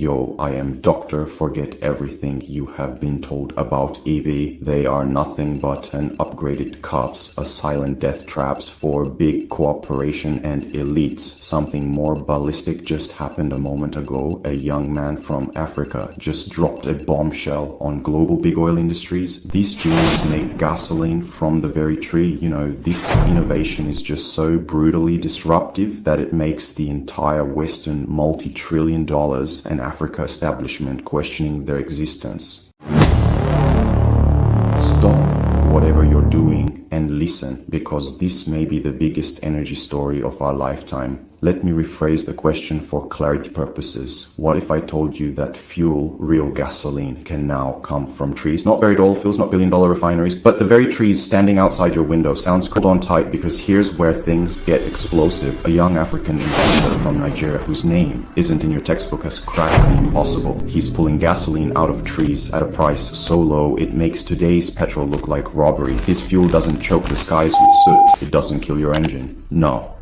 Yo, I am Doctor. Forget everything you have been told about EV. They are nothing but an upgraded cops, a silent death traps for big corporation and elites. Something more ballistic just happened a moment ago. A young man from Africa just dropped a bombshell on global big oil industries. These geniuses make gasoline from the very tree. You know, this innovation is just so brutally disruptive that it makes the entire Western multi-trillion dollars and Africa establishment questioning their existence. Stop whatever you're doing and listen, because this may be the biggest energy story of our lifetime. Let me rephrase the question for clarity purposes. What if I told you that fuel, real gasoline, can now come from trees? Not buried oil fields, not billion-dollar refineries, but the very trees standing outside your window. Sounds cold on tight, because here's where things get explosive. A young African inventor from Nigeria, whose name isn't in your textbook, has cracked the impossible. He's pulling gasoline out of trees at a price so low it makes today's petrol look like robbery. His fuel doesn't choke the skies with soot. It doesn't kill your engine. No.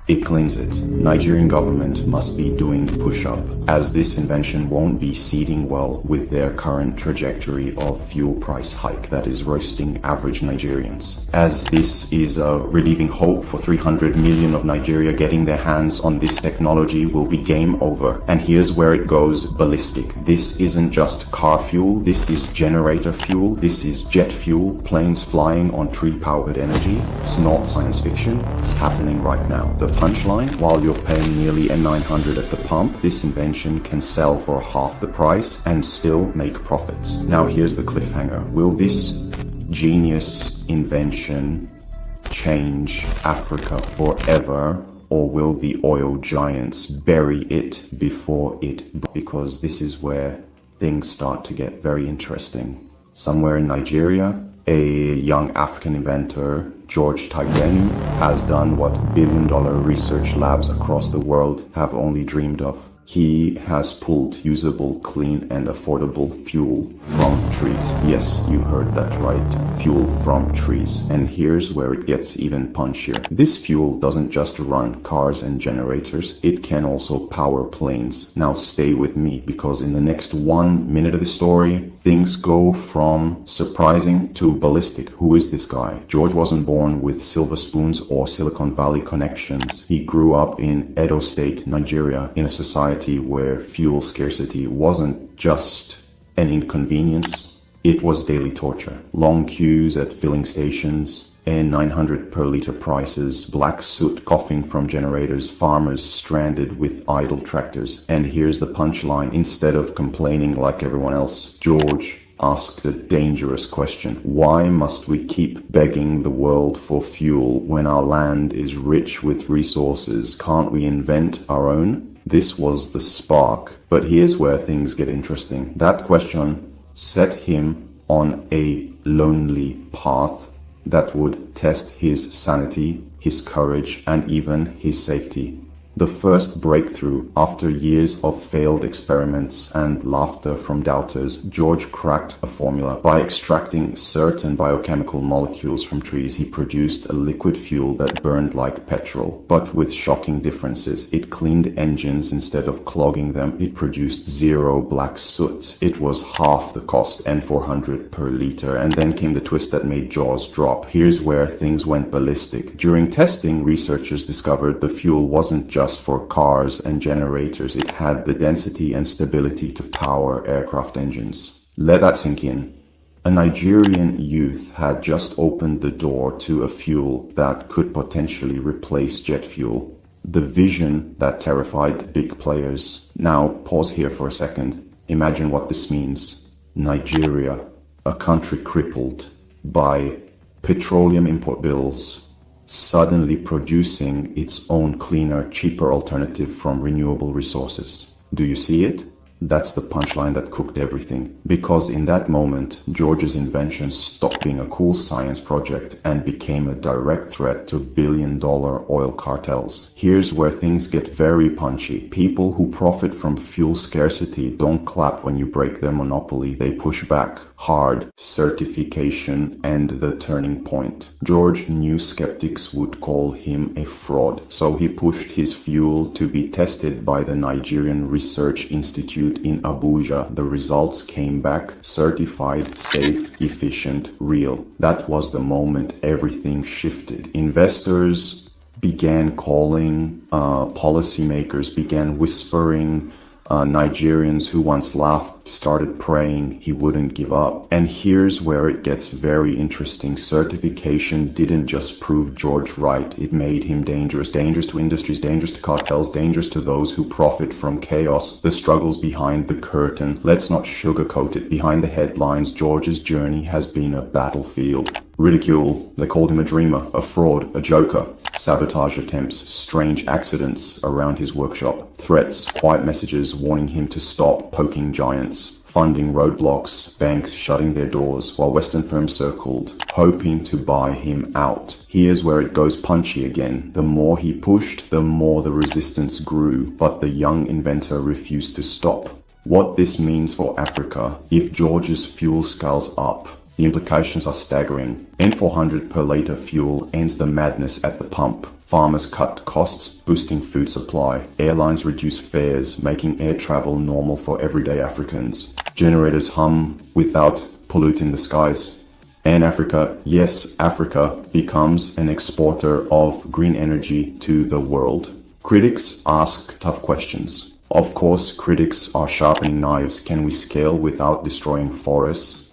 It cleans it. Nigerian government must be doing push-up, as this invention won't be seeding well with their current trajectory of fuel price hike that is roasting average Nigerians. As this is a relieving hope for 300 million of Nigeria getting their hands on this technology will be game over. And here's where it goes ballistic. This isn't just car fuel, this is generator fuel, this is jet fuel, planes flying on tree-powered energy. It's not science fiction, it's happening right now. The punchline, while you're paying nearly a 900 at the pump, this invention can sell for half the price and still make profits. Now here's the cliffhanger. Will this genius invention change Africa forever, or will the oil giants bury it before it? Because this is where things start to get very interesting. Somewhere in Nigeria, a young African inventor, George Tyrenu, has done what billion-dollar research labs across the world have only dreamed of. He has pulled usable, clean, and affordable fuel from trees. Yes, you heard that right. Fuel from trees. And here's where it gets even punchier. This fuel doesn't just run cars and generators, it can also power planes. Now stay with me, because in the next 1 minute of the story, things go from surprising to ballistic. Who is this guy? George wasn't born with silver spoons or Silicon Valley connections. He grew up in Edo State, Nigeria, in a society where fuel scarcity wasn't just an inconvenience, it was daily torture. Long queues at filling stations, and 900 per liter prices, black soot coughing from generators, farmers stranded with idle tractors. And here's the punchline. Instead of complaining like everyone else, George asked a dangerous question. Why must we keep begging the world for fuel when our land is rich with resources? Can't we invent our own? This was the spark. But here's where things get interesting. That question set him on a lonely path that would test his sanity, his courage, and even his safety. The first breakthrough, after years of failed experiments and laughter from doubters, George cracked a formula. By extracting certain biochemical molecules from trees, he produced a liquid fuel that burned like petrol. But with shocking differences, it cleaned engines instead of clogging them. It produced zero black soot. It was half the cost, and 400 per liter. And then came the twist that made jaws drop. Here's where things went ballistic. During testing, researchers discovered the fuel wasn't just for cars and generators. It had the density and stability to power aircraft engines. Let that sink in. A Nigerian youth had just opened the door to a fuel that could potentially replace jet fuel. The vision that terrified big players. Now pause here for a second. Imagine what this means. Nigeria, a country crippled by petroleum import bills, suddenly producing its own cleaner, cheaper alternative from renewable resources. Do you see it? That's the punchline that cooked everything. Because in that moment, George's invention stopped being a cool science project and became a direct threat to billion-dollar oil cartels. Here's where things get very punchy. People who profit from fuel scarcity don't clap when you break their monopoly. They push back. hard certification, and the turning point. George knew skeptics would call him a fraud, so he pushed his fuel to be tested by the Nigerian Research Institute in Abuja. The results came back certified, safe, efficient, real. That was the moment everything shifted. Investors began calling, policymakers began whispering, Nigerians who once laughed started praying he wouldn't give up. And here's where it gets very interesting. Certification didn't just prove George right. It made him dangerous. Dangerous to industries, dangerous to cartels, dangerous to those who profit from chaos. The struggles behind the curtain. Let's not sugarcoat it. Behind the headlines, George's journey has been a battlefield. Ridicule, they called him a dreamer, a fraud, a joker. Sabotage attempts, strange accidents around his workshop. Threats, quiet messages warning him to stop poking giants. Funding roadblocks, banks shutting their doors, while Western firms circled, hoping to buy him out. Here's where it goes punchy again. The more he pushed, the more the resistance grew, but the young inventor refused to stop. What this means for Africa, if George's fuel scales up, the implications are staggering. N400 per litre fuel ends the madness at the pump. Farmers cut costs, boosting food supply. Airlines reduce fares, making air travel normal for everyday Africans. Generators hum without polluting the skies. And Africa, yes, Africa becomes an exporter of green energy to the world. Critics ask tough questions. Of course, critics are sharpening knives. Can we scale without destroying forests?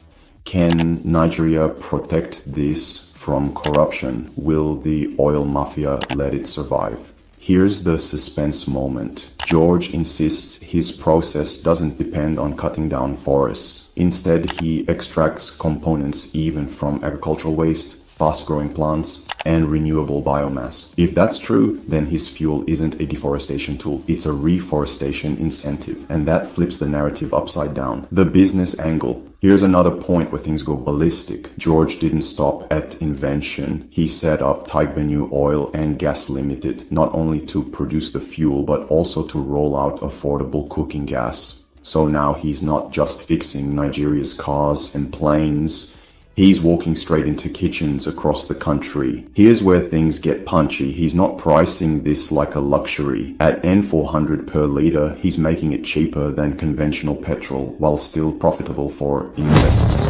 Can Nigeria protect this from corruption? Will the oil mafia let it survive? Here's the suspense moment. George insists his process doesn't depend on cutting down forests. Instead, he extracts components even from agricultural waste, fast-growing plants, and renewable biomass. If that's true, then his fuel isn't a deforestation tool, it's a reforestation incentive, and that flips the narrative upside down. The business angle. Here's another point where things go ballistic. George didn't stop at Invention. He set up Tyrenu Oil and Gas Limited, not only to produce the fuel, but also to roll out affordable cooking gas. So now he's not just fixing Nigeria's cars and planes, he's walking straight into kitchens across the country. Here's where things get punchy. He's not pricing this like a luxury. At N400 per litre, he's making it cheaper than conventional petrol, while still profitable for investors.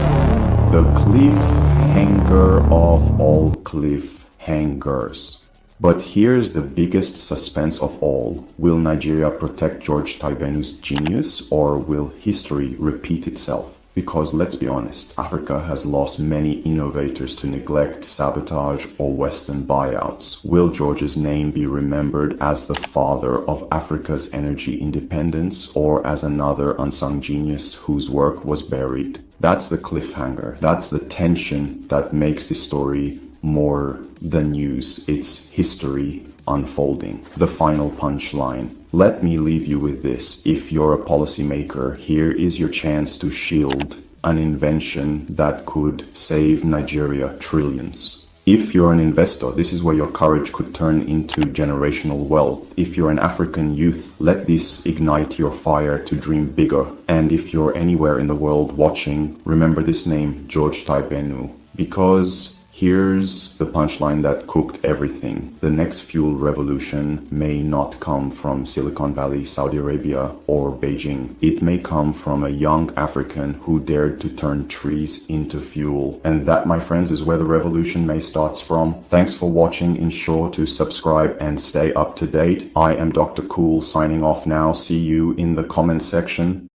The cliffhanger of all cliffhangers. But here's the biggest suspense of all. Will Nigeria protect George Tyrenu's genius, or will history repeat itself? Because let's be honest, Africa has lost many innovators to neglect, sabotage, or Western buyouts. Will George's name be remembered as the father of Africa's energy independence, or as another unsung genius whose work was buried? That's the cliffhanger. That's the tension that makes the story more than news. It's history unfolding. The final punchline. Let me leave you with this. If you're a policymaker, here is your chance to shield an invention that could save Nigeria trillions. If you're an investor, this is where your courage could turn into generational wealth. If you're an African youth, let this ignite your fire to dream bigger. And if you're anywhere in the world watching, remember this name, George Tyrenu, because here's the punchline that cooked everything. The next fuel revolution may not come from Silicon Valley, Saudi Arabia, or Beijing. It may come from a young African who dared to turn trees into fuel. And that, my friends, is where the revolution may start from. Thanks for watching. Ensure to subscribe and stay up to date. I am Dr. Cool signing off now. See you in the comment section.